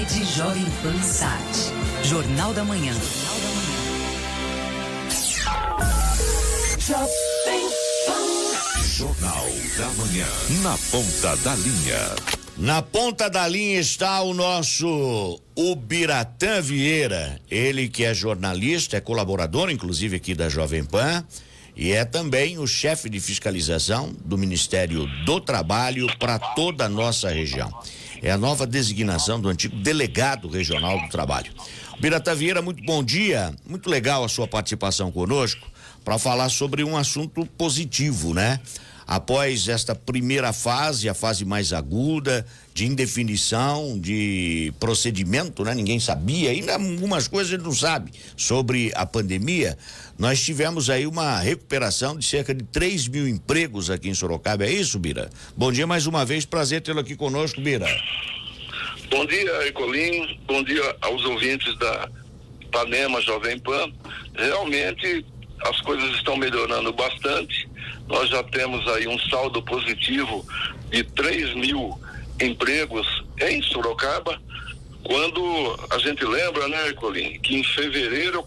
Rede Jovem Pan Sat. Jornal da Manhã. Jornal da Manhã. Na ponta da linha. Na ponta da linha está o nosso Ubiratã Vieira. Ele que é jornalista, é colaborador, inclusive, aqui da Jovem Pan. E é também o chefe de fiscalização do Ministério do Trabalho para toda a nossa região. É a nova designação do antigo delegado regional do trabalho. Ubiratã Vieira, muito bom dia. Muito legal a sua participação conosco para falar sobre um assunto positivo, né? Após esta primeira fase, a fase mais aguda, de indefinição, de procedimento, né? Ninguém sabia, ainda algumas coisas a gente não sabe sobre a pandemia. Nós tivemos aí uma recuperação de cerca de 3 mil empregos aqui em Sorocaba, é isso, Bira? Bom dia mais uma vez, prazer tê-lo aqui conosco, Bira. Bom dia, Ecolim, bom dia aos ouvintes da Ipanema Jovem Pan. Realmente as coisas estão melhorando bastante. Nós já temos aí um saldo positivo de 3 mil empregos em Sorocaba, quando a gente lembra, né, Colim, que em fevereiro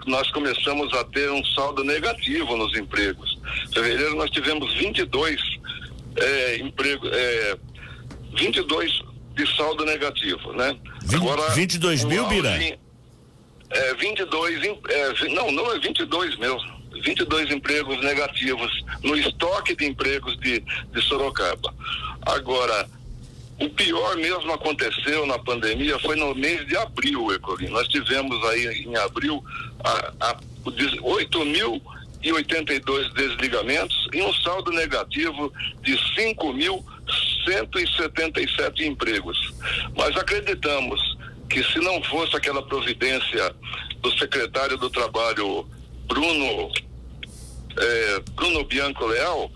nós começamos a ter um saldo negativo nos empregos. Em fevereiro nós tivemos 22 empregos, 22 de saldo negativo, né? Agora 22 mil, Bira? 22, não é 22 mesmo. 22 empregos negativos no estoque de empregos de Sorocaba. Agora, o pior mesmo aconteceu na pandemia foi no mês de abril, Ecolim. Nós tivemos aí em abril 8.082 desligamentos e um saldo negativo de 5.177 empregos. Mas acreditamos que se não fosse aquela providência do secretário do Trabalho, Bruno Bianco Leal,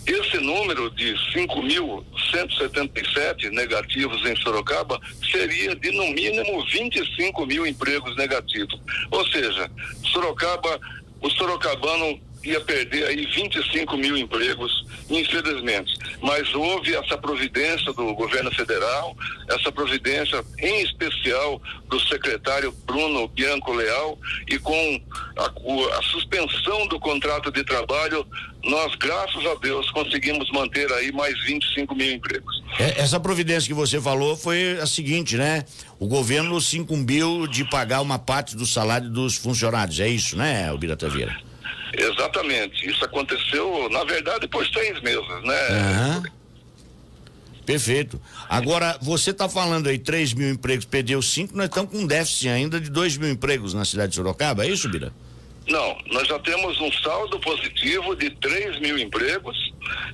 esse número de 5.177 negativos em Sorocaba seria de no mínimo 25 mil empregos negativos. Ou seja, o sorocabano ia perder aí 25 mil empregos, infelizmente. Mas houve essa providência do governo federal, essa providência em especial do secretário Bruno Bianco Leal, e com a suspensão do contrato de trabalho, nós, graças a Deus, conseguimos manter aí mais 25 mil empregos. Essa providência que você falou foi a seguinte, né? O governo se incumbiu de pagar uma parte do salário dos funcionários, é isso, né, Ubiratã Vieira? Exatamente, isso aconteceu, na verdade, por 6 meses, né? Uhum. Perfeito. Agora, você está falando aí 3 mil empregos, perdeu 5, nós estamos com um déficit ainda de 2 mil empregos na cidade de Sorocaba, é isso, Bira? Não, nós já temos um saldo positivo de 3 mil empregos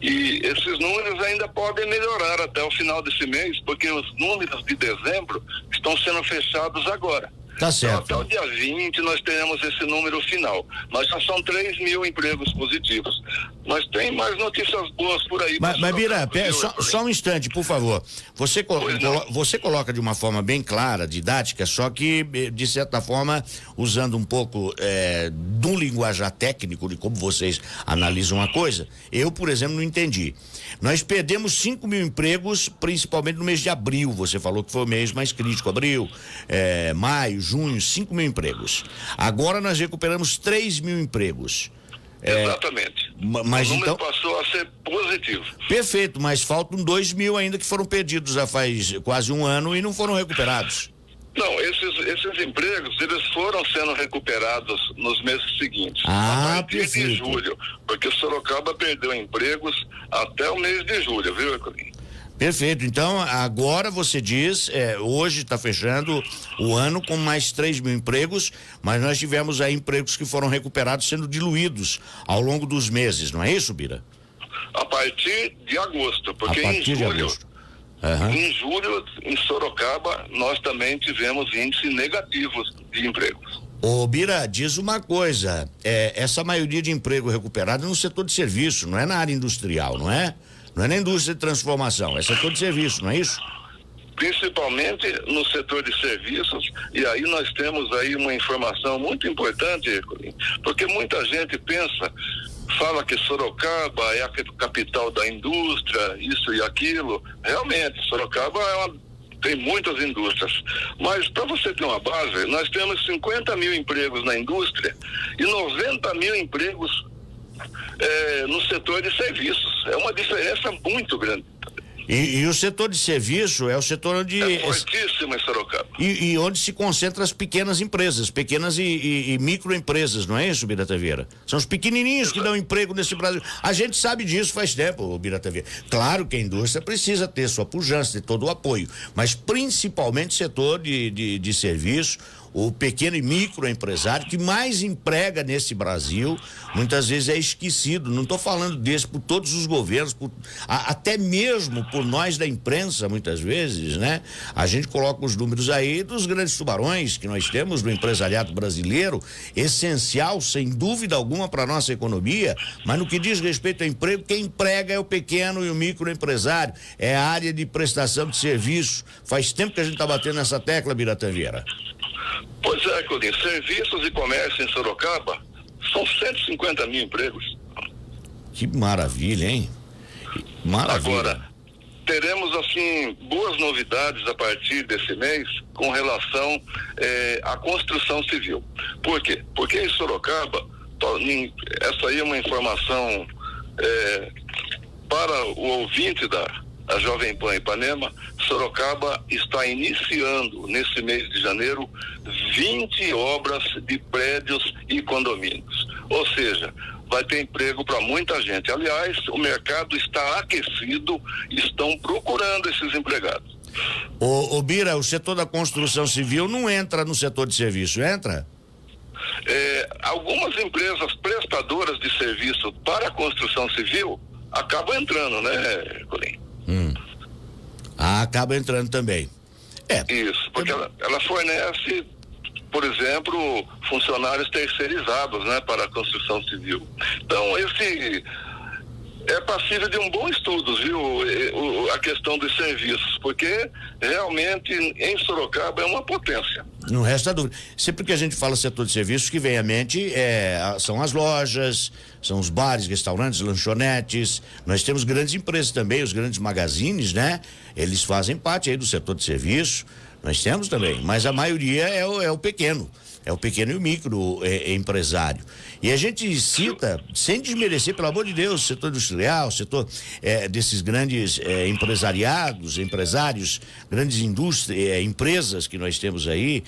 e esses números ainda podem melhorar até o final desse mês, porque os números de dezembro estão sendo fechados agora. Tá certo. Então, até o dia 20 nós teremos esse número final. Mas já são 3 mil empregos positivos. Mas tem mais notícias boas por aí. Mas Bira, só um instante, por favor. Você coloca de uma forma bem clara, didática, só que, de certa forma, usando um pouco de um linguajar técnico de como vocês analisam a coisa, eu, por exemplo, não entendi. Nós perdemos 5 mil empregos, principalmente no mês de abril. Você falou que foi o mês mais crítico. Abril, maio, junho, 5 mil empregos. Agora nós recuperamos 3 mil empregos. Exatamente. Mas o número então passou a ser positivo. Perfeito, mas faltam 2 mil ainda que foram perdidos já faz quase um ano e não foram recuperados. Não, esses empregos, eles foram sendo recuperados nos meses seguintes. Ah, a partir perfeito. de julho, porque Sorocaba perdeu empregos até o mês de julho, viu, Ecolim? Perfeito, então agora você diz, hoje está fechando o ano com mais 3 mil empregos, mas nós tivemos aí empregos que foram recuperados sendo diluídos ao longo dos meses, não é isso, Bira? A partir de agosto, porque em julho, em Sorocaba, nós também tivemos índices negativos de empregos. Ô Bira, diz uma coisa, essa maioria de emprego recuperado é no setor de serviço, não é na área industrial, não é? Não é na indústria de transformação, é setor de serviço, não é isso? Principalmente no setor de serviços, e aí nós temos aí uma informação muito importante, porque muita gente fala que Sorocaba é a capital da indústria, isso e aquilo. Realmente, Sorocaba é uma tem muitas indústrias. Mas, para você ter uma base, nós temos 50 mil empregos na indústria e 90 mil empregos no setor de serviços. É uma diferença muito grande. E o setor de serviço é o setor onde... É fortíssimo em Sorocaba. E onde se concentram as pequenas empresas, pequenas e microempresas, não é isso, Biratan Vieira? São os pequenininhos que dão emprego nesse Brasil. A gente sabe disso faz tempo, Biratan Vieira. Claro que a indústria precisa ter sua pujança, ter todo o apoio, mas principalmente o setor de serviço, o pequeno e microempresário que mais emprega nesse Brasil, muitas vezes é esquecido. Não estou falando desse por todos os governos, até mesmo por nós da imprensa, muitas vezes, né? A gente coloca os números aí dos grandes tubarões que nós temos no empresariado brasileiro, essencial, sem dúvida alguma, para a nossa economia, mas no que diz respeito ao emprego, quem emprega é o pequeno e o microempresário, é a área de prestação de serviço. Faz tempo que a gente está batendo nessa tecla, Biratan Vieira. Pois é, Colim, serviços e comércio em Sorocaba são 150 mil empregos. Que maravilha, hein? Maravilha. Agora, teremos, assim, boas novidades a partir desse mês com relação à construção civil. Por quê? Porque em Sorocaba, essa aí é uma informação para o ouvinte da Jovem Pan Ipanema. Sorocaba está iniciando nesse mês de janeiro 20 obras de prédios e condomínios. Ou seja, vai ter emprego para muita gente. Aliás, o mercado está aquecido, estão procurando esses empregados. Ô Bira, o setor da construção civil não entra no setor de serviço, entra? Algumas empresas prestadoras de serviço para a construção civil acabam entrando, né, Colim? Acaba entrando também. Isso, porque ela fornece, por exemplo, funcionários terceirizados, né, para a construção civil. Então, esse é passível de um bom estudo, viu? A questão dos serviços, porque realmente em Sorocaba é uma potência. Não resta dúvida. Sempre que a gente fala setor de serviços, que vem à mente são as lojas, são os bares, restaurantes, lanchonetes. Nós temos grandes empresas também, os grandes magazines, né? Eles fazem parte aí do setor de serviço. Nós temos também, mas a maioria é o pequeno. É o pequeno e o micro empresário. E a gente cita, sem desmerecer, pelo amor de Deus, o setor industrial, o setor desses grandes empresários, grandes indústrias, empresas que nós temos aí,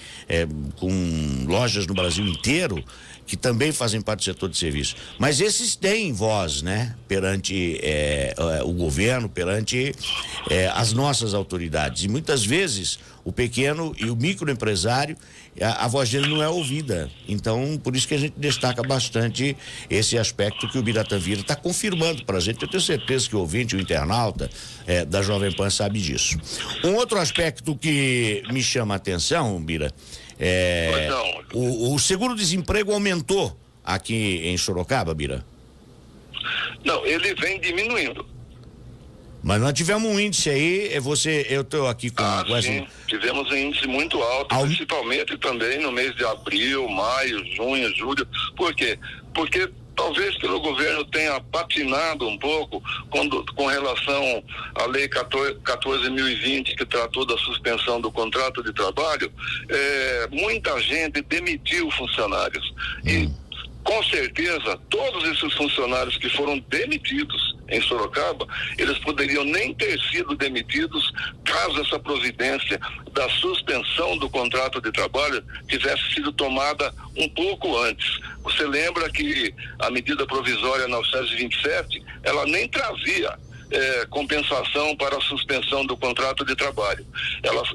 com lojas no Brasil inteiro, que também fazem parte do setor de serviço. Mas esses têm voz, né? Perante o governo, perante as nossas autoridades. E muitas vezes o pequeno e o microempresário, a voz dele não é ouvida. Então, por isso que a gente destaca bastante esse aspecto que o Biratan Vieira está confirmando para a gente. Eu tenho certeza que o ouvinte, o internauta da Jovem Pan sabe disso. Um outro aspecto que me chama a atenção, Bira, o seguro-desemprego aumentou aqui em Sorocaba, Bira? Não, ele vem diminuindo. Mas nós tivemos um índice aí, eu estou aqui com... Sim, tivemos um índice muito alto, principalmente também no mês de abril, maio, junho, julho. Por quê? Porque talvez pelo governo tenha patinado um pouco com relação à lei 14.020, que tratou da suspensão do contrato de trabalho. Muita gente demitiu funcionários e com certeza todos esses funcionários que foram demitidos em Sorocaba, eles poderiam nem ter sido demitidos caso essa providência da suspensão do contrato de trabalho tivesse sido tomada um pouco antes. Você lembra que a medida provisória 927, ela nem trazia compensação para a suspensão do contrato de trabalho.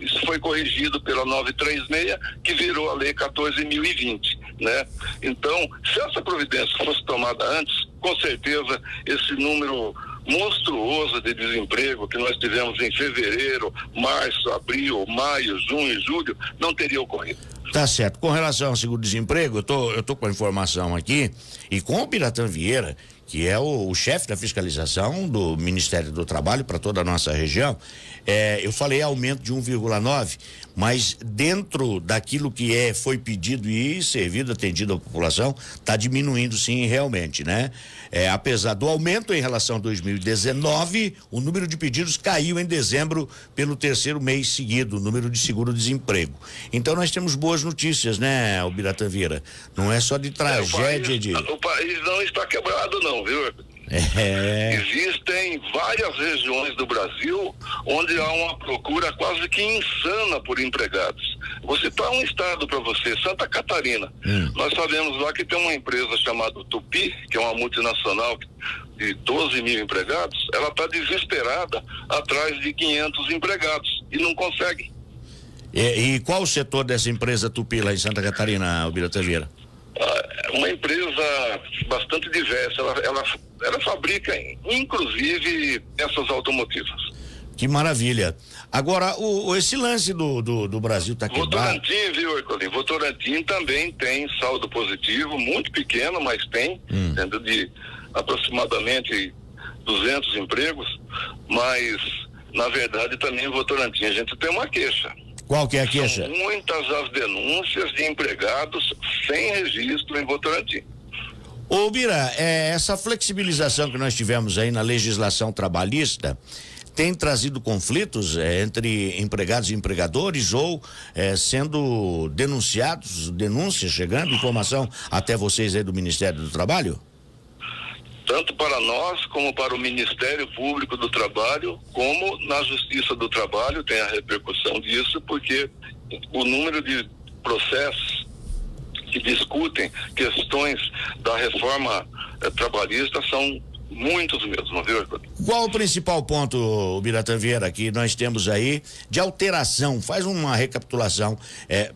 Isso foi corrigido pela 936, que virou a lei 14.020, né? Então, se essa providência fosse tomada antes, com certeza esse número monstruoso de desemprego que nós tivemos em fevereiro, março, abril, maio, junho e julho não teria ocorrido. Tá certo. Com relação ao seguro-desemprego, eu tô com a informação aqui, e com o Biratan Vieira, que é o chefe da fiscalização do Ministério do Trabalho para toda a nossa região, Eu falei aumento de 1,9, mas dentro daquilo que foi pedido e servido, atendido à população, está diminuindo sim realmente, né? Apesar do aumento em relação a 2019, o número de pedidos caiu em dezembro pelo terceiro mês seguido, o número de seguro-desemprego. Então nós temos boas notícias, né, Ubiratã Vieira? Não é só de tragédia o país não está quebrado não, viu? Existem várias regiões do Brasil onde há uma procura quase que insana por empregados. Vou citar um estado para você, Santa Catarina. Nós sabemos lá que tem uma empresa chamada Tupi, que é uma multinacional de 12 mil empregados. Ela está desesperada atrás de 500 empregados e não consegue. E qual o setor dessa empresa Tupi lá em Santa Catarina, Ubiratã Vieira? Uma empresa bastante diversa, ela fabrica inclusive peças automotivas. Que maravilha. Agora, esse lance do Brasil tá quebrado. Votorantim, viu, Ercolim? Votorantim também tem saldo positivo, muito pequeno, mas tem, dentro de aproximadamente 200 empregos, mas na verdade também em Votorantim a gente tem uma queixa. Qual que é a queixa? São muitas as denúncias de empregados sem registro em Votorantim. Ô Bira, essa flexibilização que nós tivemos aí na legislação trabalhista tem trazido conflitos entre empregados e empregadores ou sendo denúncias chegando, informação até vocês aí do Ministério do Trabalho? Tanto para nós, como para o Ministério Público do Trabalho, como na Justiça do Trabalho tem a repercussão disso, porque o número de processos que discutem questões da reforma trabalhista são muitos mesmo, viu? Qual o principal ponto, Ubiratã Vieira, que nós temos aí de alteração? Faz uma recapitulação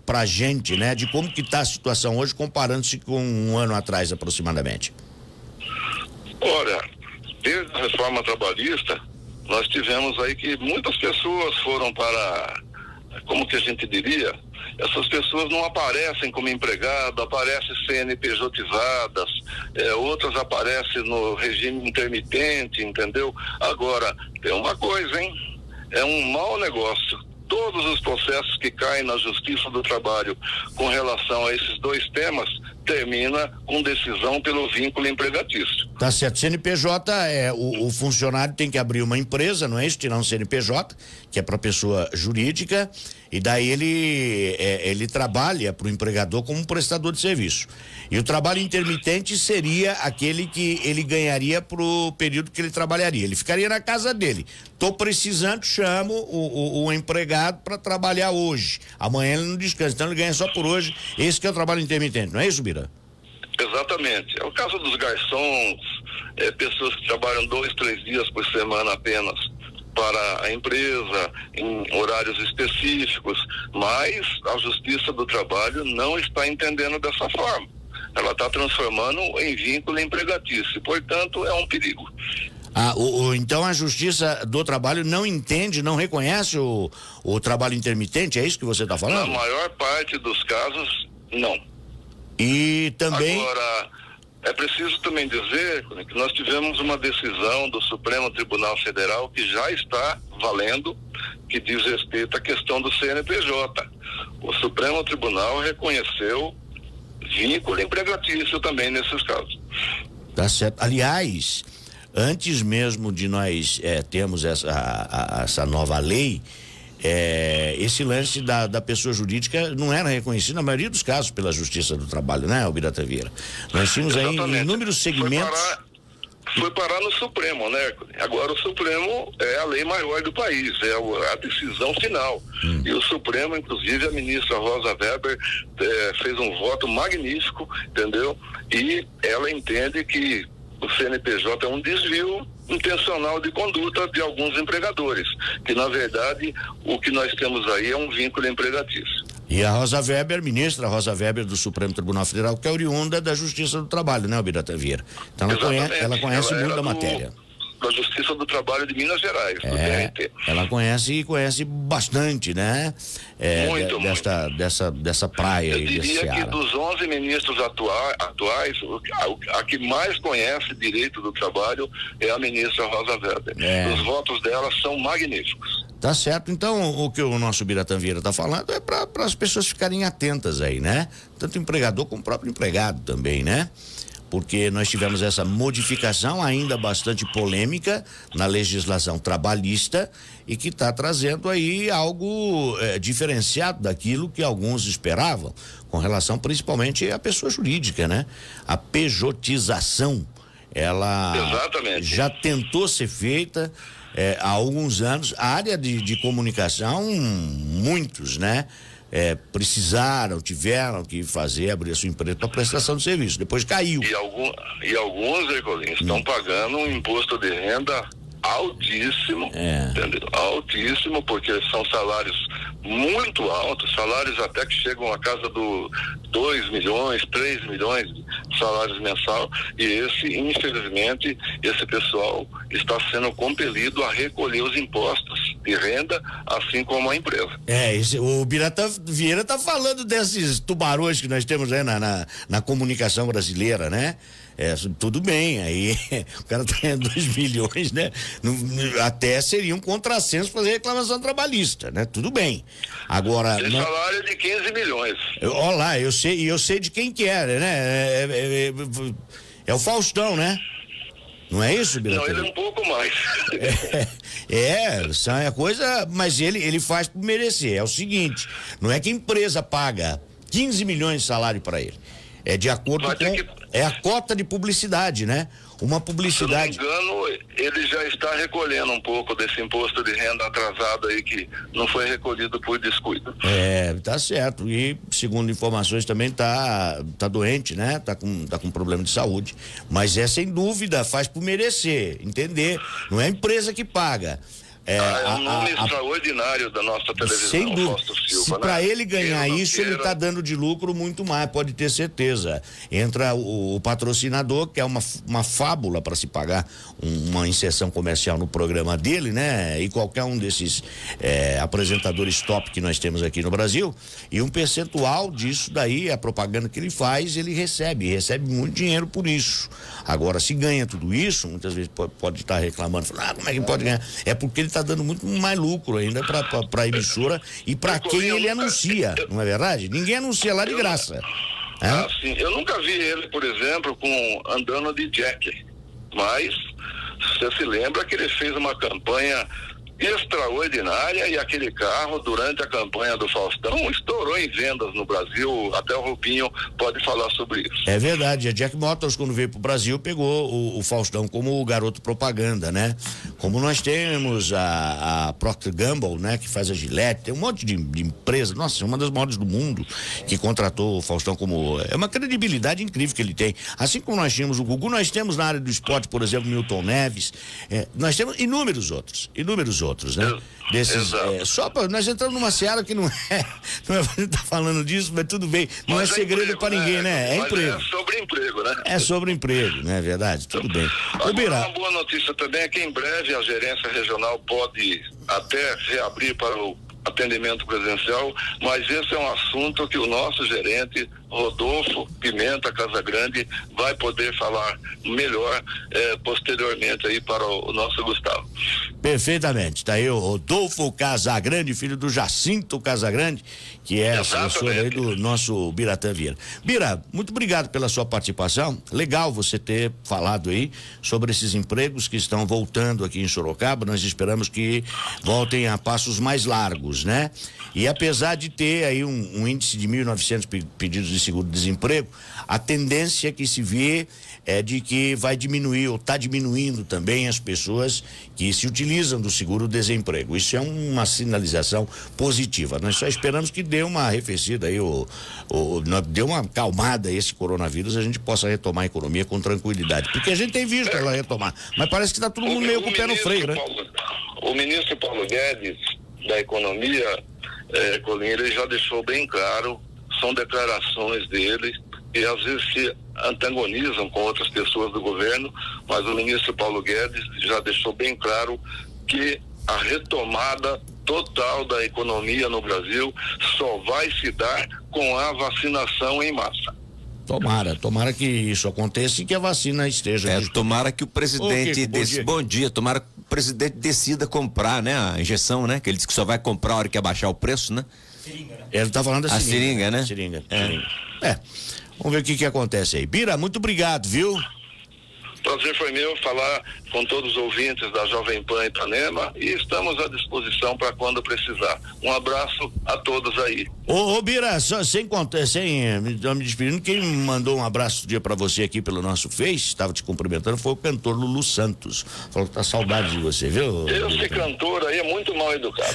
pra gente, né, de como que tá a situação hoje, comparando-se com um ano atrás aproximadamente. Olha, desde a reforma trabalhista, nós tivemos aí que muitas pessoas foram para, como que a gente diria, essas pessoas não aparecem como empregado, aparecem CNPJizadas, outras aparecem no regime intermitente, entendeu? Agora, tem uma coisa, hein? É um mau negócio. Todos os processos que caem na Justiça do Trabalho com relação a esses dois temas termina com decisão pelo vínculo empregatício. Tá certo. CNPJ o funcionário tem que abrir uma empresa, não é isso? Tirar um CNPJ, que é para pessoa jurídica, e daí ele trabalha para o empregador como um prestador de serviço. E o trabalho intermitente seria aquele que ele ganharia pro período que ele trabalharia. Ele ficaria na casa dele. Tô precisando, chamo o empregado para trabalhar hoje. Amanhã ele não descansa, então ele ganha só por hoje. Esse que é o trabalho intermitente, não é isso, Bira? Exatamente. É o caso dos garçons, pessoas que trabalham 2, 3 dias por semana apenas para a empresa, em horários específicos, mas a Justiça do Trabalho não está entendendo dessa forma. Ela está transformando em vínculo empregatício, portanto é um perigo. Então a Justiça do Trabalho não entende, não reconhece o trabalho intermitente, é isso que você está falando? Na maior parte dos casos, não. E também... Agora, é preciso também dizer que nós tivemos uma decisão do Supremo Tribunal Federal que já está valendo, que diz respeito à questão do CNPJ. O Supremo Tribunal reconheceu vínculo empregatício também nesses casos. Tá certo. Aliás, antes mesmo de nós termos essa nova lei, esse lance da pessoa jurídica não era reconhecido na maioria dos casos pela Justiça do Trabalho, né, Ubiratã Vieira? Nós tínhamos aí inúmeros segmentos. Foi parar no Supremo, né? Agora o Supremo é a lei maior do país, é a decisão final. E o Supremo, inclusive a ministra Rosa Weber fez um voto magnífico, entendeu? E ela entende que o CNPJ é um desvio intencional de conduta de alguns empregadores, que na verdade o que nós temos aí é um vínculo empregatício. E a Rosa Weber, ministra Rosa Weber do Supremo Tribunal Federal, que é oriunda da Justiça do Trabalho, né, Ubiratã Vieira? Então ela conhece muito da matéria. Da Justiça do Trabalho de Minas Gerais, do TRT. Ela conhece bastante, né? Muito. Dessa praia aí. Eu diria que dos 11 ministros atuais, a que mais conhece direito do trabalho é a ministra Rosa Weber. Os votos dela são magníficos. Tá certo. Então, o que o nosso Biratã Vieira está falando é para as pessoas ficarem atentas aí, né? Tanto o empregador como o próprio empregado também, né? Porque nós tivemos essa modificação ainda bastante polêmica na legislação trabalhista e que está trazendo aí algo diferenciado daquilo que alguns esperavam, com relação principalmente à pessoa jurídica, né? A pejotização, ela Exatamente. já tentou ser feita há alguns anos. A área de comunicação, muitos, né? Tiveram que abrir a sua empresa para prestação de serviço, depois caiu. E alguns, Ercolim, estão pagando um imposto de renda altíssimo, entendeu? Altíssimo, porque são salários muito altos, salários até que chegam à casa do 2 milhões, 3 milhões de salários mensal, e infelizmente, esse pessoal está sendo compelido a recolher os impostos de renda, assim como a empresa. O Biratã Vieira está falando desses tubarões que nós temos aí na comunicação brasileira, né? Tudo bem, aí o cara tá ganhando 2 milhões, né? Até seria um contrassenso fazer reclamação trabalhista, né? Tudo bem. Agora. Tem salário de 15 milhões. Olha lá, eu sei de quem que é, né? É o Faustão, né? Não é isso, Biratã? Não, ele é um pouco mais. É coisa, mas ele faz por merecer. É o seguinte, não é que a empresa paga 15 milhões de salário para ele. É de acordo é a cota de publicidade, né? Uma publicidade. Se não me engano, ele já está recolhendo um pouco desse imposto de renda atrasado aí que não foi recolhido por descuido. Tá certo. E segundo informações também tá doente, né? Tá com problema de saúde. Mas sem dúvida faz por merecer, entender. Não é a empresa que paga. É um nome extraordinário da nossa televisão, sem dúvida. Fausto Silva, Se para ele ganhar isso, ele está tá dando de lucro muito mais, pode ter certeza. Entra o patrocinador, que é uma fábula para se pagar uma inserção comercial no programa dele, né? E qualquer um desses apresentadores top que nós temos aqui no Brasil, e um percentual disso daí, a propaganda que ele faz, ele recebe muito dinheiro por isso. Agora, se ganha tudo isso, muitas vezes pode estar reclamando, falando, como é que pode ganhar? É porque ele está dando muito mais lucro ainda para a emissora e para quem ele anuncia, não é verdade? Ninguém anuncia lá de graça. Sim, eu nunca vi ele, por exemplo, andando de Jack, mas você se lembra que ele fez uma campanha extraordinária e aquele carro, durante a campanha do Faustão, estourou em vendas no Brasil. Até o Rubinho pode falar sobre isso. É verdade, a Jack Motors, quando veio pro Brasil, pegou o Faustão como o garoto propaganda, né? Como nós temos a Procter & Gamble, né? Que faz a Gillette, tem um monte de empresa, nossa, uma das maiores do mundo, que contratou o Faustão como... É uma credibilidade incrível que ele tem. Assim como nós tínhamos o Gugu, nós temos na área do esporte, por exemplo, Milton Neves, nós temos inúmeros outros, né? Nós entramos numa seara que não é pra gente estar falando disso, mas tudo bem, não é segredo para ninguém, né? É emprego. É sobre emprego, né? É sobre emprego, não é verdade? Tudo bem. Uma boa notícia também é que em breve a gerência regional pode até reabrir para o atendimento presencial, mas esse é um assunto que o nosso gerente Rodolfo Pimenta Casagrande vai poder falar melhor posteriormente aí para o nosso Gustavo. Perfeitamente, tá aí o Rodolfo Casagrande, filho do Jacinto Casagrande, que é assessor aí do nosso Biratã Vieira. Bira, muito obrigado pela sua participação, legal você ter falado aí sobre esses empregos que estão voltando aqui em Sorocaba, nós esperamos que voltem a passos mais largos, né? E apesar de ter aí um índice de 1.900 pedidos de seguro-desemprego, a tendência que se vê é de que vai diminuir ou está diminuindo também as pessoas que se utilizam do seguro-desemprego. Isso é uma sinalização positiva. Nós só esperamos que dê uma arrefecida aí, dê uma acalmada esse coronavírus, a gente possa retomar a economia com tranquilidade. Porque a gente tem visto ela retomar, mas parece que está todo mundo meio com o pé no freio, né? O ministro Paulo Guedes da Economia, Colinha, ele já deixou bem claro, são declarações dele que às vezes se antagonizam com outras pessoas do governo, mas o ministro Paulo Guedes já deixou bem claro que a retomada total da economia no Brasil só vai se dar com a vacinação em massa. Tomara que isso aconteça e que a vacina esteja. Tomara que o presidente bom dia, tomara presidente decida comprar, né, a injeção, né? Que ele disse que só vai comprar a hora que abaixar o preço, né? Ele tá falando da seringa, né? Seringa. Vamos ver o que acontece aí. Bira, muito obrigado, viu? Prazer foi meu falar com todos os ouvintes da Jovem Pan Ipanema e estamos à disposição para quando precisar. Um abraço a todos aí. Ô Bira, só sem me despedindo, quem mandou um abraço do dia para você aqui pelo nosso Face, estava te cumprimentando, foi o cantor Lulu Santos. Falou que tá saudade de você, viu? Eu ser cantor aí é muito mal educado.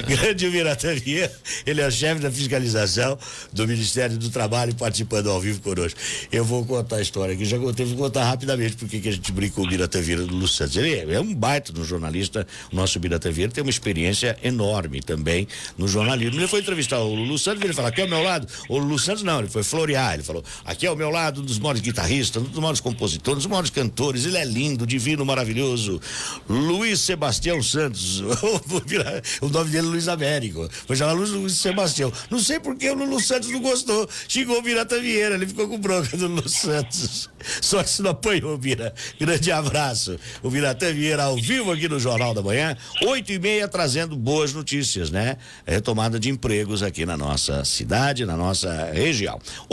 Grande Biratã Vieira, ele é o chefe da fiscalização do Ministério do Trabalho, participando ao vivo conosco. Eu vou contar a história aqui, já contei, vou contar rapidamente porque que a gente brincou o Biratã Vieira do Lulu Santos. Ele é um baita no jornalista, o nosso Biratã Vieira tem uma experiência enorme também no jornalismo. Ele foi entrevistar o Lulu Santos, ele falou, aqui ao meu lado, o Lulu Santos não, ele foi florear, ele falou, aqui ao meu lado, um dos maiores guitarristas, um dos maiores compositores, um dos maiores cantores, ele é lindo, divino, maravilhoso, Luiz Sebastião Santos, o nome dele é Luiz Américo, foi chamar Luiz Sebastião, não sei por que o Lulu Santos não gostou, xingou o Biratã Vieira, ele ficou com bronca do Lulu Santos, só que se não apanhou, Bira. Grande abraço, o Biratã Vieira ao vivo aqui no Jornal da Manhã, 8h30, trazendo boas notícias, né? Retomada de empregos aqui na nossa cidade, na nossa região.